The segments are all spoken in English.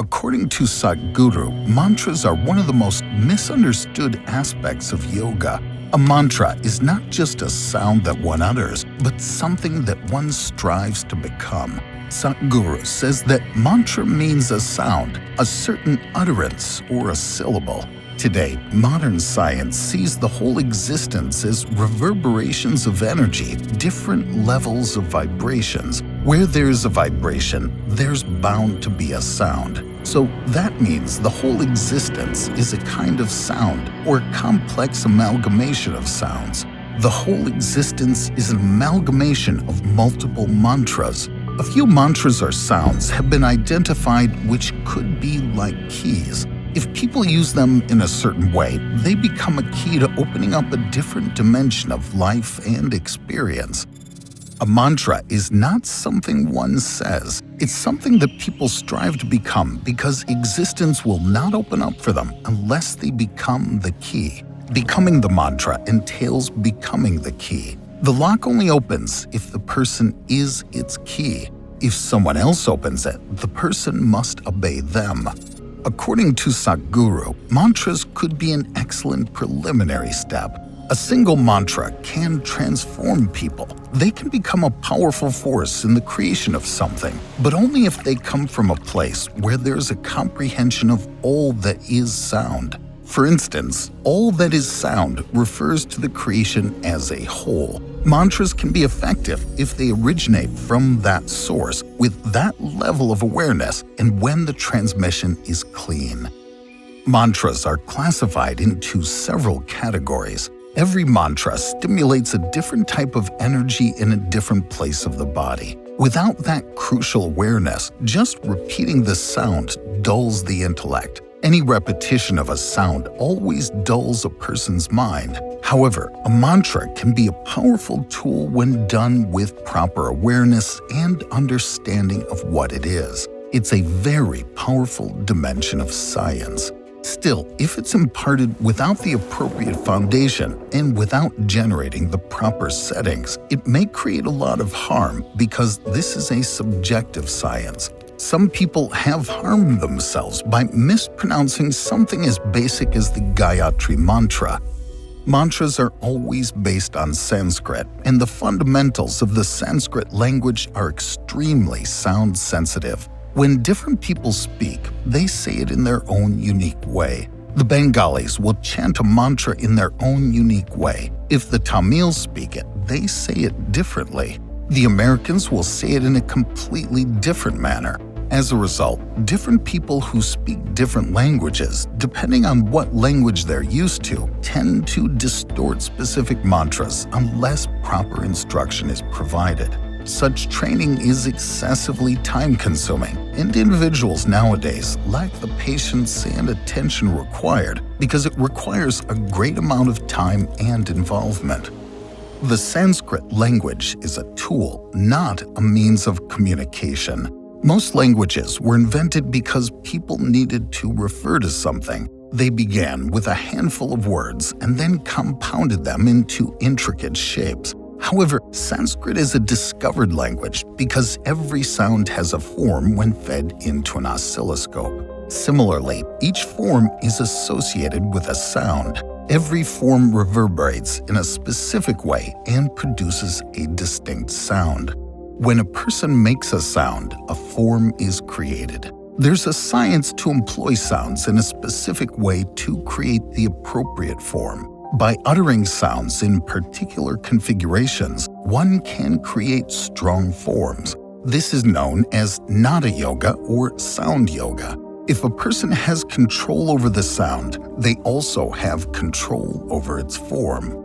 According to Sadhguru, mantras are one of the most misunderstood aspects of yoga. A mantra is not just a sound that one utters, but something that one strives to become. Sadhguru says that mantra means a sound, a certain utterance, or a syllable. Today, modern science sees the whole existence as reverberations of energy, different levels of vibrations. Where there's a vibration, there's bound to be a sound. So that means the whole existence is a kind of sound or a complex amalgamation of sounds. The whole existence is an amalgamation of multiple mantras. A few mantras or sounds have been identified which could be like keys. If people use them in a certain way, they become a key to opening up a different dimension of life and experience. A mantra is not something one says. It's something that people strive to become because existence will not open up for them unless they become the key. Becoming the mantra entails becoming the key. The lock only opens if the person is its key. If someone else opens it, the person must obey them. According to Sadhguru, mantras could be an excellent preliminary step. A single mantra can transform people. They can become a powerful force in the creation of something, but only if they come from a place where there's a comprehension of all that is sound. For instance, all that is sound refers to the creation as a whole. Mantras can be effective if they originate from that source with that level of awareness and when the transmission is clean. Mantras are classified into several categories. Every mantra stimulates a different type of energy in a different place of the body. Without that crucial awareness, just repeating the sound dulls the intellect. Any repetition of a sound always dulls a person's mind. However, a mantra can be a powerful tool when done with proper awareness and understanding of what it is. It's a very powerful dimension of science. Still, if it's imparted without the appropriate foundation and without generating the proper settings, it may create a lot of harm because this is a subjective science. Some people have harmed themselves by mispronouncing something as basic as the Gayatri mantra. Mantras are always based on Sanskrit, and the fundamentals of the Sanskrit language are extremely sound-sensitive. When different people speak, they say it in their own unique way. The Bengalis will chant a mantra in their own unique way. If the Tamils speak it, they say it differently. The Americans will say it in a completely different manner. As a result, different people who speak different languages, depending on what language they're used to, tend to distort specific mantras unless proper instruction is provided. Such training is excessively time-consuming, and individuals nowadays lack the patience and attention required because it requires a great amount of time and involvement. The Sanskrit language is a tool, not a means of communication. Most languages were invented because people needed to refer to something. They began with a handful of words and then compounded them into intricate shapes. However, Sanskrit is a discovered language because every sound has a form when fed into an oscilloscope. Similarly, each form is associated with a sound. Every form reverberates in a specific way and produces a distinct sound. When a person makes a sound, a form is created. There's a science to employ sounds in a specific way to create the appropriate form. By uttering sounds in particular configurations, one can create strong forms. This is known as nada yoga or sound yoga. If a person has control over the sound, they also have control over its form.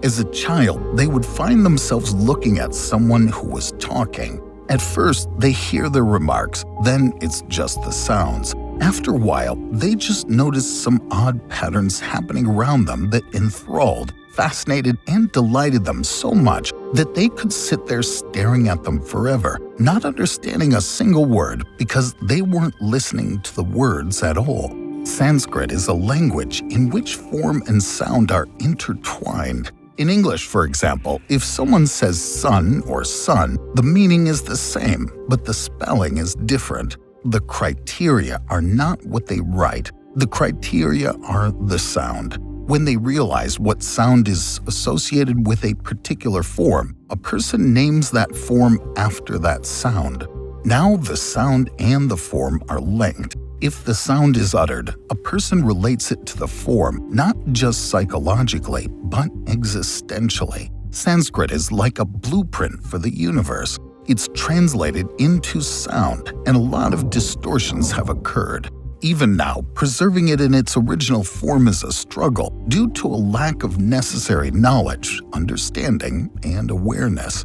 As a child, they would find themselves looking at someone who was talking. At first, they hear their remarks, then it's just the sounds. After a while, they just noticed some odd patterns happening around them that enthralled, fascinated, and delighted them so much that they could sit there staring at them forever, not understanding a single word because they weren't listening to the words at all. Sanskrit is a language in which form and sound are intertwined. In English, for example, if someone says sun or sun, the meaning is the same, but the spelling is different. The criteria are not what they write. The criteria are the sound. When they realize what sound is associated with a particular form, a person names that form after that sound. Now the sound and the form are linked. If the sound is uttered, a person relates it to the form, not just psychologically, but existentially. Sanskrit is like a blueprint for the universe. It's translated into sound, and a lot of distortions have occurred. Even now, preserving it in its original form is a struggle due to a lack of necessary knowledge, understanding, and awareness.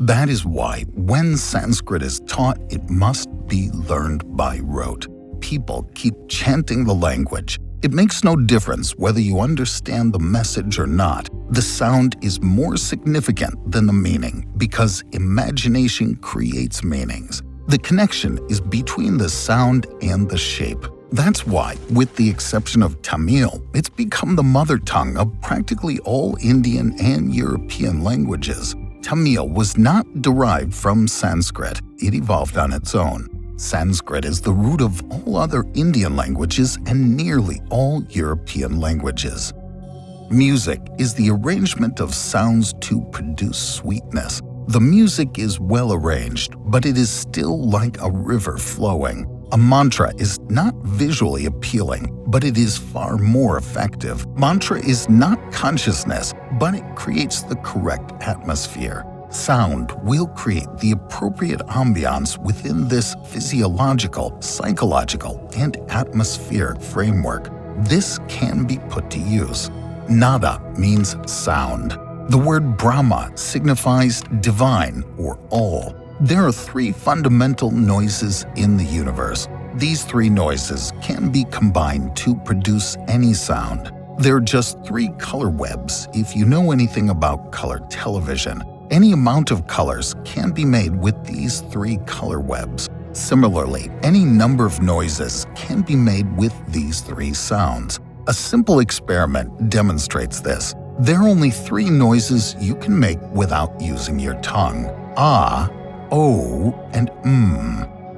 That is why, when Sanskrit is taught, it must be learned by rote. People keep chanting the language. It makes no difference whether you understand the message or not. The sound is more significant than the meaning because imagination creates meanings. The connection is between the sound and the shape. That's why, with the exception of Tamil, it's become the mother tongue of practically all Indian and European languages. Tamil was not derived from Sanskrit. It evolved on its own. Sanskrit is the root of all other Indian languages and nearly all European languages. Music is the arrangement of sounds to produce sweetness. The music is well arranged, but it is still like a river flowing. A mantra is not visually appealing, but it is far more effective. Mantra is not consciousness, but it creates the correct atmosphere. Sound will create the appropriate ambiance within this physiological, psychological, and atmospheric framework. This can be put to use. Nada means sound. The word Brahma signifies divine or all. There are three fundamental noises in the universe. These three noises can be combined to produce any sound. There are just three color webs if you know anything about color television. Any amount of colors can be made with these three color webs. Similarly, any number of noises can be made with these three sounds. A simple experiment demonstrates this. There are only three noises you can make without using your tongue: ah, oh, and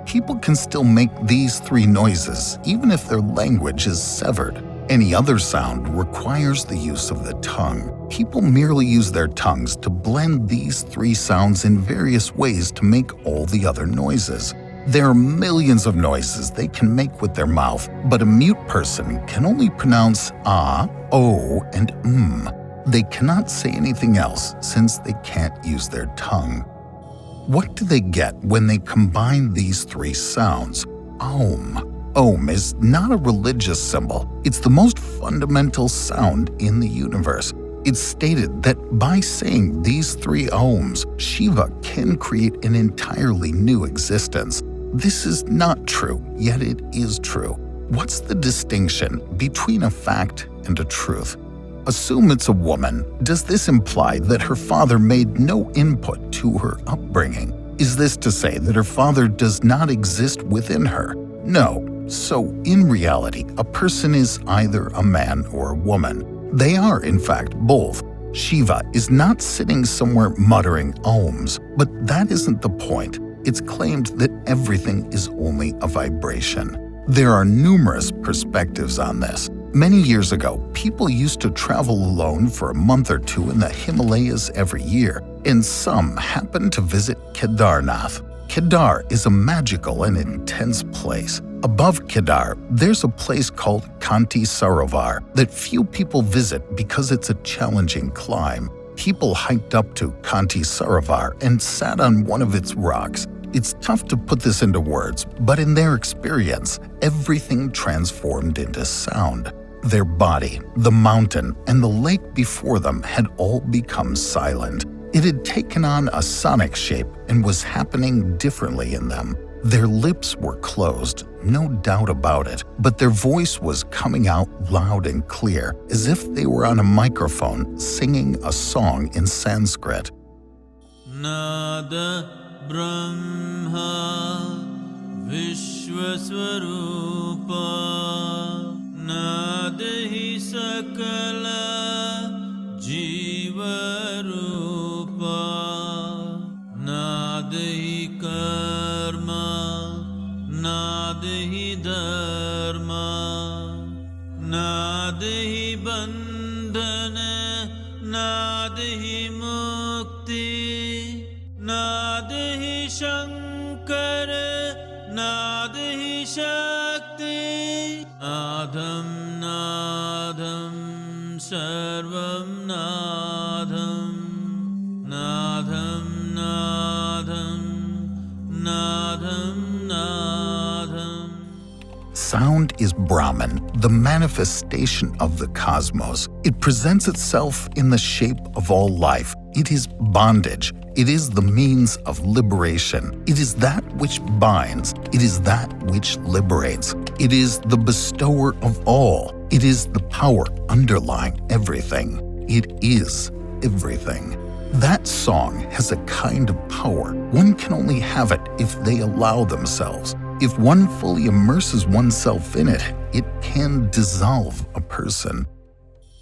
People can still make these three noises even if their language is severed. Any other sound requires the use of the tongue. People merely use their tongues to blend these three sounds in various ways to make all the other noises. There are millions of noises they can make with their mouth, but a mute person can only pronounce ah, oh, and They cannot say anything else since they can't use their tongue. What do they get when they combine these three sounds? Om. Om is not a religious symbol. It's the most fundamental sound in the universe. It's stated that by saying these three ohms, Shiva can create an entirely new existence. This is not true, yet it is true. What's the distinction between a fact and a truth? Assume it's a woman. Does this imply that her father made no input to her upbringing? Is this to say that her father does not exist within her? No. So, in reality, a person is either a man or a woman. They are, in fact, both. Shiva is not sitting somewhere muttering ohms, but that isn't the point. It's claimed that everything is only a vibration. There are numerous perspectives on this. Many years ago, people used to travel alone for a month or two in the Himalayas every year, and some happened to visit Kedarnath. Kedar is a magical and intense place. Above Kedar, there's a place called Kanti Sarovar that few people visit because it's a challenging climb. People hiked up to Kanti Sarovar and sat on one of its rocks. It's tough to put this into words, but in their experience, everything transformed into sound. Their body, the mountain, and the lake before them had all become silent. It had taken on a sonic shape and was happening differently in them. Their lips were closed, no doubt about it, but their voice was coming out loud and clear, as if they were on a microphone singing a song in Sanskrit. Nada Brahma Vishwaswarupa Nada hi sakala jiva Nadam, nadam, nadam, nadam. Sound is Brahman, the manifestation of the cosmos. It presents itself in the shape of all life. It is bondage. It is the means of liberation. It is that which binds. It is that which liberates. It is the bestower of all. It is the power underlying everything. It is everything. That song has a kind of power. One can only have it if they allow themselves. If one fully immerses oneself in it, it can dissolve a person.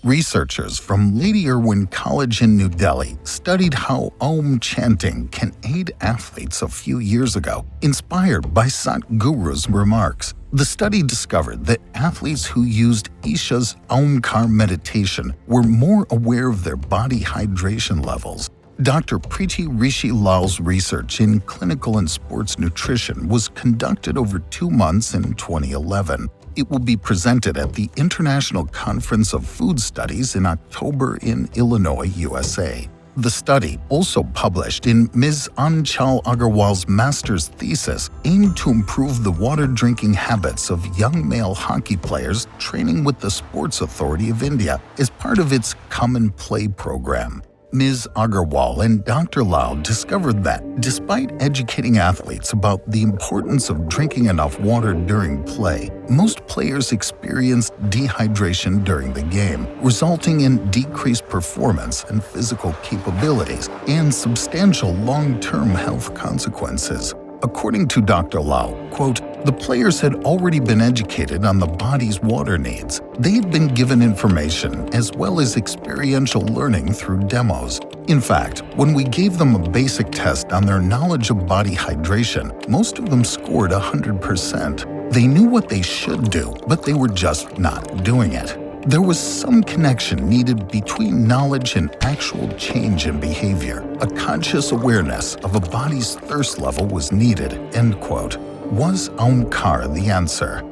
Researchers from Lady Irwin College in New Delhi studied how Om chanting can aid athletes a few years ago, inspired by Satguru's remarks. The study discovered that athletes who used Isha's Omkar meditation were more aware of their body hydration levels. Dr. Preeti Rishi Lal's research in clinical and sports nutrition was conducted over 2 months in 2011. It will be presented at the International Conference of Food Studies in October in Illinois, USA. The study, also published in Ms. Anchal Agarwal's master's thesis, aimed to improve the water drinking habits of young male hockey players training with the Sports Authority of India as part of its Common Play program. Ms. Agarwal and Dr. Lal discovered that, despite educating athletes about the importance of drinking enough water during play, most players experienced dehydration during the game, resulting in decreased performance and physical capabilities and substantial long-term health consequences. According to Dr. Lal, quote, "The players had already been educated on the body's water needs. They had been given information as well as experiential learning through demos. In fact, when we gave them a basic test on their knowledge of body hydration, most of them scored 100%. They knew what they should do, but they were just not doing it. There was some connection needed between knowledge and actual change in behavior. A conscious awareness of a body's thirst level was needed," end quote. Was Omkar the answer?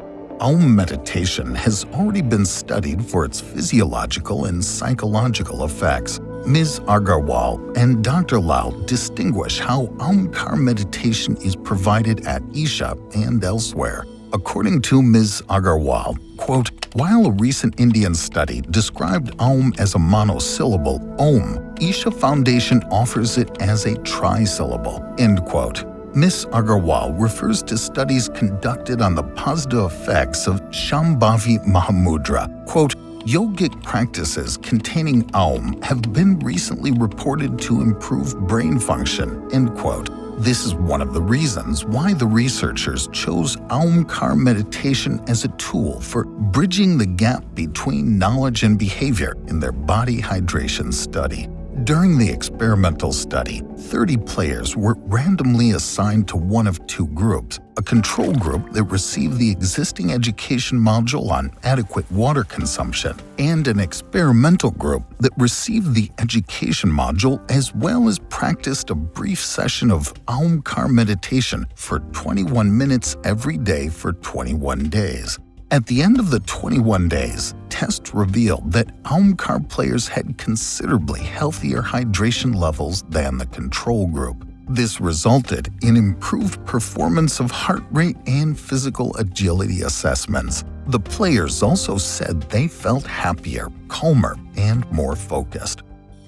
Om meditation has already been studied for its physiological and psychological effects. Ms. Agarwal and Dr. Lal distinguish how Omkar meditation is provided at Isha and elsewhere. According to Ms. Agarwal, quote, "While a recent Indian study described Om as a monosyllable, Om, Isha Foundation offers it as a trisyllable," end quote. Ms. Agarwal refers to studies conducted on the positive effects of Shambhavi Mahamudra. Quote, "Yogic practices containing Om have been recently reported to improve brain function," end quote. This is one of the reasons why the researchers chose Omkar meditation as a tool for bridging the gap between knowledge and behavior in their body hydration study. During the experimental study, 30 players were randomly assigned to one of 2 groups, a control group that received the existing education module on adequate water consumption, and an experimental group that received the education module as well as practiced a brief session of Omkar meditation for 21 minutes every day for 21 days. At the end of the 21 days, tests revealed that Omkar players had considerably healthier hydration levels than the control group. This resulted in improved performance of heart rate and physical agility assessments. The players also said they felt happier, calmer, and more focused.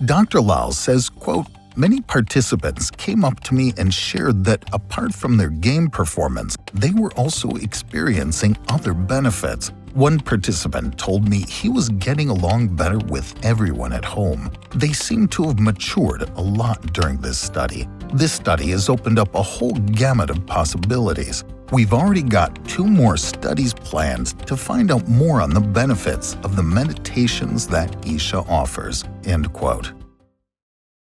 Dr. Lal says, quote, "Many participants came up to me and shared that apart from their game performance, they were also experiencing other benefits. One participant told me he was getting along better with everyone at home. They seem to have matured a lot during this study. This study has opened up a whole gamut of possibilities. We've already got 2 more studies planned to find out more on the benefits of the meditations that Isha offers," end quote.